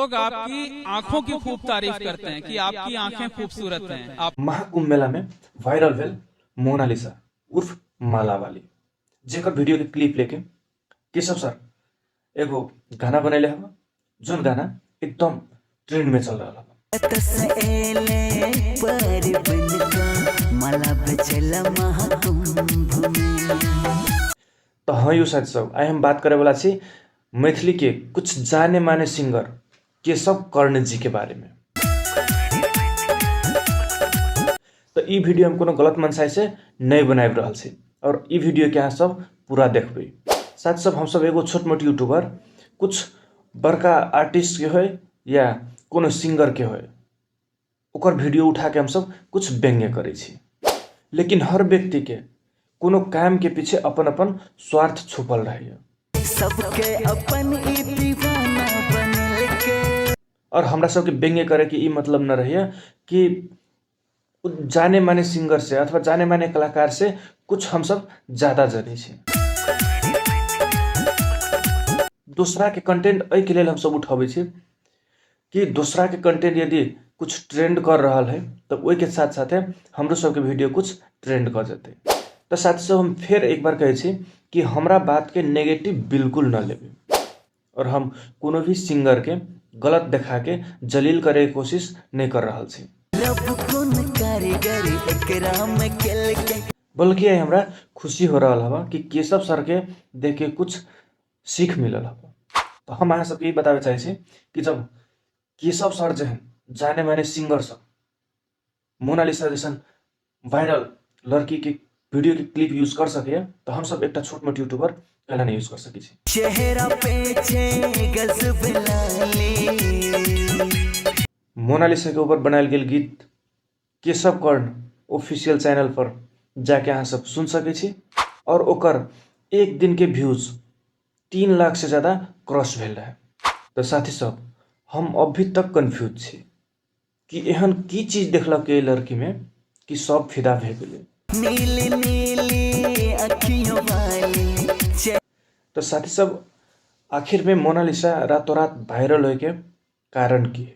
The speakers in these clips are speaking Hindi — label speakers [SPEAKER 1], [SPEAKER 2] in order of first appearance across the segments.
[SPEAKER 1] लोग आपकी आंखों की खूब तारीफ करते हैं कि आपकी आंखें खूबसूरत हैं। आप
[SPEAKER 2] महाकुंभ मेला में वायरल भेल मोनालिसा उर्फ माला वाली जेकर वीडियो के क्लिप लेके केशव सर एगो गाना बनैले हवा जोन गाना एकदम ट्रेंड में चल रहा तो हाँ यू साथी सब आई हम बात करे वाला छी मैथिली के कुछ जाने माने सिंगर केशव कर्ण जी के बारे में। तो ई वीडियो हम कोनो गलत मनसाई से नहीं बनाब रहल छी और ई वीडियो के अहाँ सब पूरा देखबे। साथ सब हम सब एगो छोट मोट यूट्यूबर कुछ बड़का आर्टिस्ट के होय या कोनो सिंगर के होय ओकर वीडियो उठा के हम सब कुछ व्यंग्य करे छी, लेकिन हर व्यक्ति के कोनो काम के पीछे अपन अपन स्वार्थ छुपल रहे सबके अपन ई दीवाना बनल के। और हमरा सब के व्यंग्य करे के ई मतलब न रहे कि जाने माने सिंगर से अथवा जाने माने कलाकार से कुछ हम सब ज्यादा जाने छी। दूसरा के कंटेंट एहि के लिए हम सब उठावे छी कि दूसरा के कंटेंट यदि कुछ ट्रेंड कर रहा है तो वही के साथ साथ हमरो सब के वीडियो कुछ ट्रेंड कर जाते। तो साथ से हम फिर एक बार कहे छी कि हमरा बात के नेगेटिव बिल्कुल न लेबे और हम कोनो भी सिंगर के गलत देखा के जलील करे के कोशिश नहीं कर रहा छी, बल्कि हमरा खुशी हो रहा हवा कि केशव सर के देख के कुछ सीख मिलल हवा। तो हम अहाँ सबके बतावे चाहे छी कि जब केशव सर जहन जाने माने सिंगर सब मोनालिसा जैसन वायरल लड़की के वीडियो के क्लिप यूज कर सके तो हम सब एक छोट मोट यूट्यूबर पहला नहीं यूज कर सकी छी। चेहरा पे मोनालिसा के ऊपर बनायल गेल गीत केशव कर्ण ऑफिशियल चैनल पर जाके अहाँ सब सुन सके छी और ओकर एक दिन के व्यूज 3 लाख से ज्यादा क्रॉस भेल रहे। तो साथी सब हम अभी तक कंफ्यूज छी कि एहन की चीज देखलक के लड़की में कि सब फिदा भे गेले। तो साथी सब आखिर में मोनालिसा रातों रात वायरल होए के कारण की है?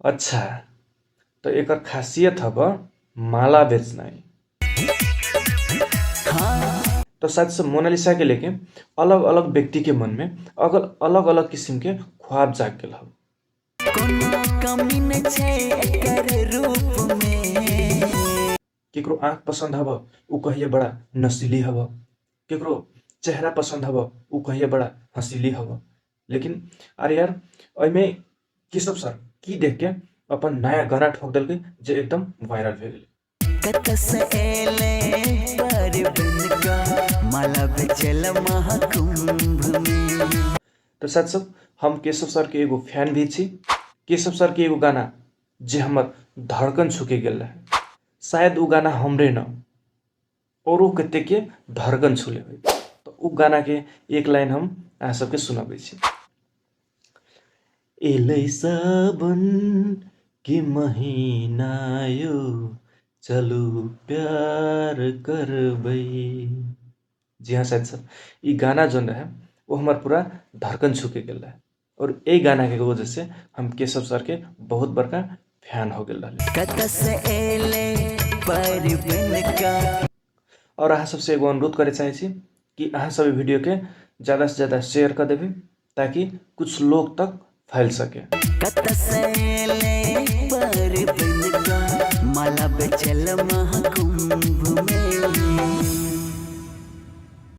[SPEAKER 2] अच्छा तो एक खासियत हब माला बेचना है। तो साथ से मोनालिसा के लेके अलग अलग व्यक्ति के मन में अलग अलग किस्म के ख्वाब जाग गए हब। केकरो आँख पसंद हब उ कहिए बड़ा नसीली हब, केकरो चेहरा पसंद हब उ कहिए बड़ा हसीली हब। लेकिन अरे यार अमे केशव सर की देख के अपन नया गाना ठोक दिल जे एकदम वायरल भे गेल। तो साथ सब हम केशव सर के एगो फैन भी छी। केशव सर के एगो गाना जे हमर धड़कन छुके गेल रहे शायद उ गाना हमरे न औरो कते के धड़कन छुले हुए। तो उ गाना के एक लाइन हम अहाँ सबके सुनाबे छी। एलै सावन के महीना यो चलू प्यार करबै। जी हाँ साथ सब ये गाना जो रहे वो हमार पूरा धड़कन छुके गेल रहे और यही गाना के वजह से हम केशव सर के बहुत बड़का फैन हो गेल रहे। और अहाँ सबसे एगो अनुरोध करे चाहे छी कि अहाँ सब वीडियो के ज़्यादा से ज़्यादा शेयर कर देवे ताकि कुछ लोग तक फैल सके। माला